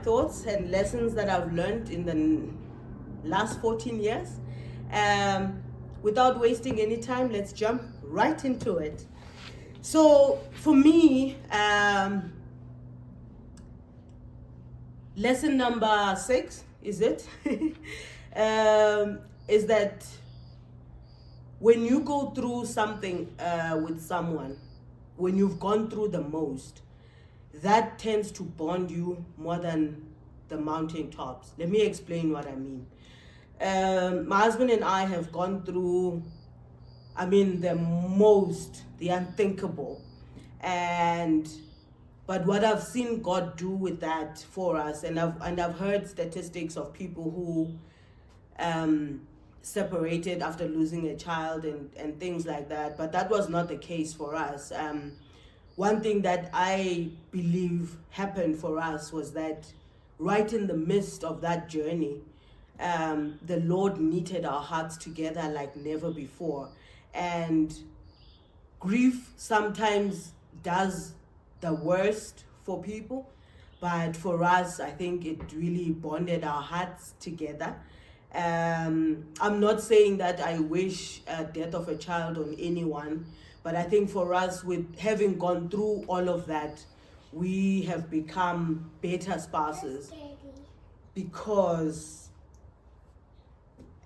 thoughts and lessons that I've learned in the last 14 years. Without wasting any time, let's jump right into it. So for me, lesson number 6, is it? Is that when you go through something with someone, when you've gone through the most, that tends to bond you more than the mountain tops. Let me explain what I mean. My husband and I have gone through, the unthinkable. But what I've seen God do with that for us, and I've heard statistics of people who separated after losing a child and things like that, but that was not the case for us. One thing that I believe happened for us was that right in the midst of that journey, the Lord knitted our hearts together like never before. And grief sometimes does the worst for people, but for us, I think it really bonded our hearts together. I'm not saying that I wish death of a child on anyone, but I think for us, with having gone through all of that, we have become better spouses because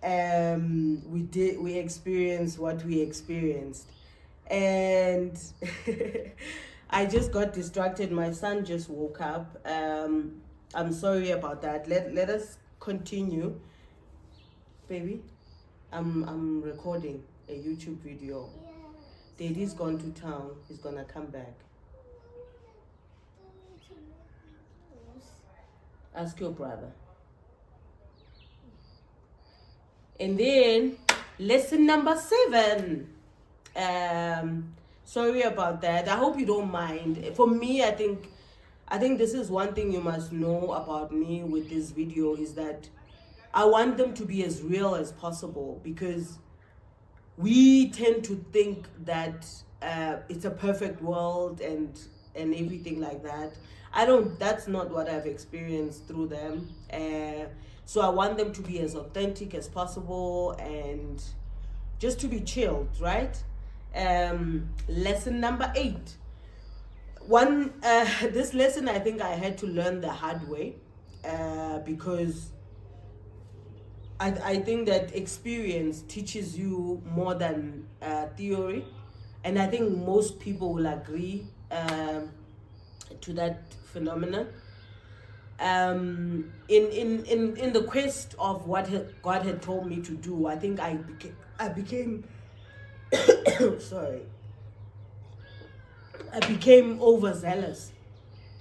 we experienced what we experienced. And I just got distracted. My son just woke up. I'm sorry about that. Let us continue. Baby, I'm recording a YouTube video. Daddy's gone to town. He's gonna come back. Ask your brother. And then lesson number 7. Sorry about that. I hope you don't mind. For me, I think this is one thing you must know about me with this video, is that I want them to be as real as possible, because we tend to think that it's a perfect world and everything like that. That's not what I've experienced through them. So I want them to be as authentic as possible and just to be chilled, right? Lesson number 8. This lesson I think I had to learn the hard way, because I think that experience teaches you more than theory, and I think most people will agree to that phenomenon. In the quest of what God had told me to do, I think I became sorry, I became overzealous,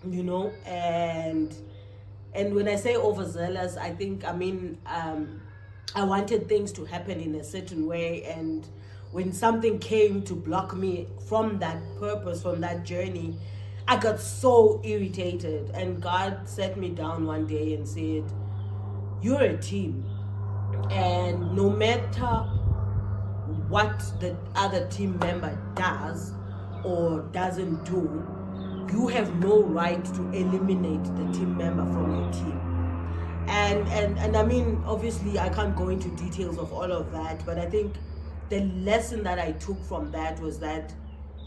and when I say overzealous, I think I wanted things to happen in a certain way, and when something came to block me from that purpose, from that journey, I got so irritated. And God sat me down one day and said, "You're a team, and no matter what the other team member does or doesn't do, you have no right to eliminate the team member from your team." And obviously I can't go into details of all of that, but I think the lesson that I took from that was that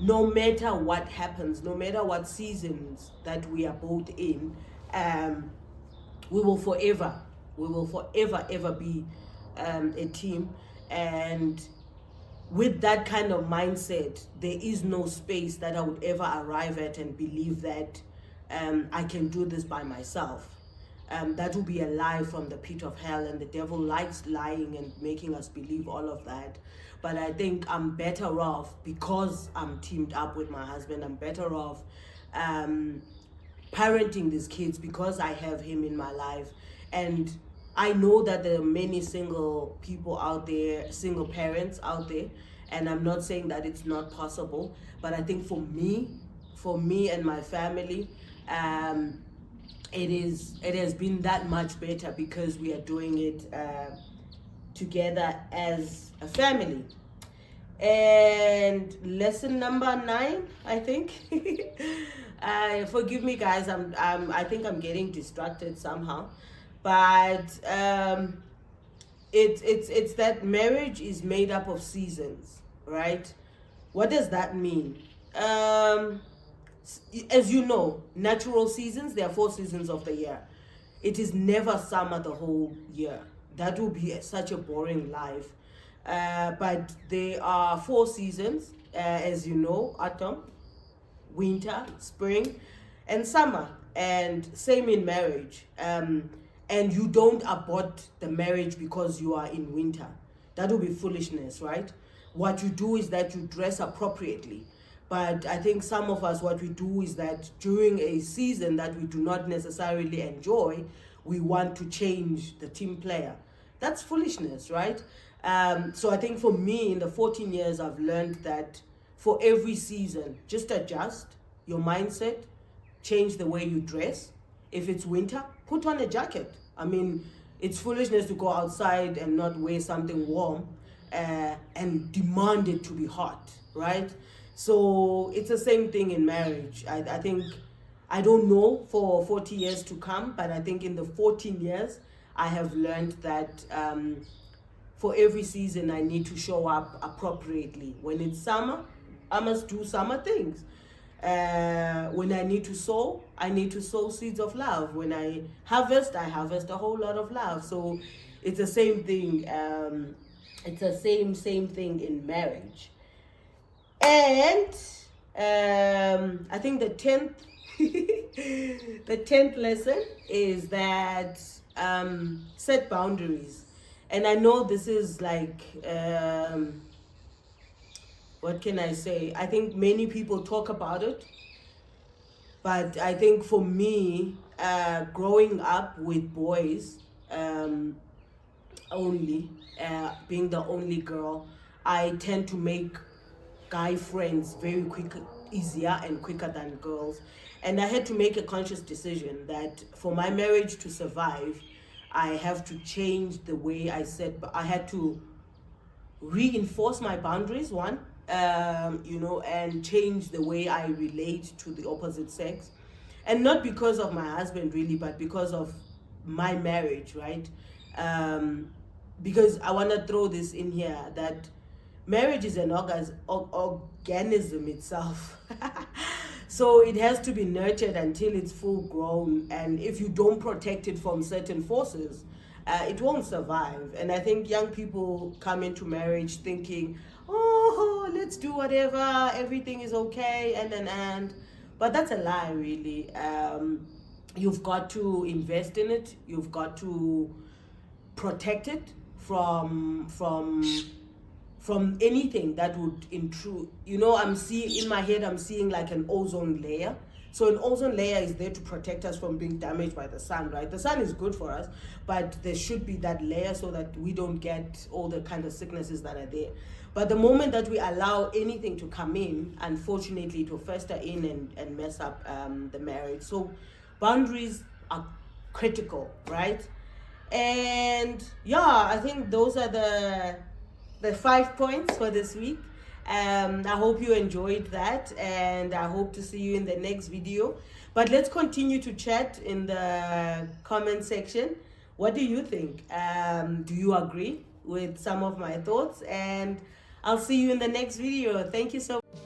no matter what happens, no matter what seasons that we are both in, we will forever ever be a team. And with that kind of mindset, there is no space that I would ever arrive at and believe that I can do this by myself. That would be a lie from the pit of hell, and the devil likes lying and making us believe all of that. But I think I'm better off, because I'm teamed up with my husband. I'm better off parenting these kids because I have him in my life. And I know that there are many single people out there, single parents out there, and I'm not saying that it's not possible, but I think for me and my family, it has been that much better because we are doing it together as a family. And lesson number 9, I think. Forgive me, guys. I think I'm getting distracted somehow, but it's that marriage is made up of seasons, right? What does that mean? As you know, natural seasons, there are 4 seasons of the year. It is never summer the whole year. That would be such a boring life. But there are 4 seasons, as you know: autumn, winter, spring, and summer. And same in marriage. And you don't abort the marriage because you are in winter. That would be foolishness, right? What you do is that you dress appropriately. But I think some of us, what we do is that during a season that we do not necessarily enjoy, we want to change the team player. That's foolishness, right? So I think for me, in the 14 years, I've learned that for every season, just adjust your mindset, change the way you dress. If it's winter, put on a jacket. I mean, it's foolishness to go outside and not wear something warm and demand it to be hot, right? So it's the same thing in marriage. I think, I don't know for 40 years to come, but I think in the 14 years, I have learned that for every season, I need to show up appropriately. When it's summer, I must do summer things. When I need to sow, I need to sow seeds of love. When I harvest a whole lot of love. So it's the same thing. It's the same thing in marriage. And I think the 10th the 10th lesson is that set boundaries. And I know this is like what can I say? I think many people talk about it, but I think for me, growing up with boys, only being the only girl, I tend to make guy friends very easier and quicker than girls. And I had to make a conscious decision that for my marriage to survive, I have to change the way I had to reinforce my boundaries, one, and change the way I relate to the opposite sex. And not because of my husband really, but because of my marriage, right? Because I want to throw this in here, that marriage is an organism itself. So it has to be nurtured until it's full grown. And if you don't protect it from certain forces, it won't survive. And I think young people come into marriage thinking, oh, let's do whatever, everything is okay, and. But that's a lie, really. You've got to invest in it. You've got to protect it from anything that would intrude. I'm seeing in my head, I'm seeing like an ozone layer. So an ozone layer is there to protect us from being damaged by the sun, right? The sun is good for us, but there should be that layer so that we don't get all the kind of sicknesses that are there. But the moment that we allow anything to come in, unfortunately, it will fester in and mess up the marriage. So boundaries are critical, right? And yeah, I think those are the 5 points for this week. I hope you enjoyed that, and I hope to see you in the next video. But let's continue to chat in the comment section. What do you think? Do you agree with some of my thoughts? And I'll see you in the next video. Thank you so much.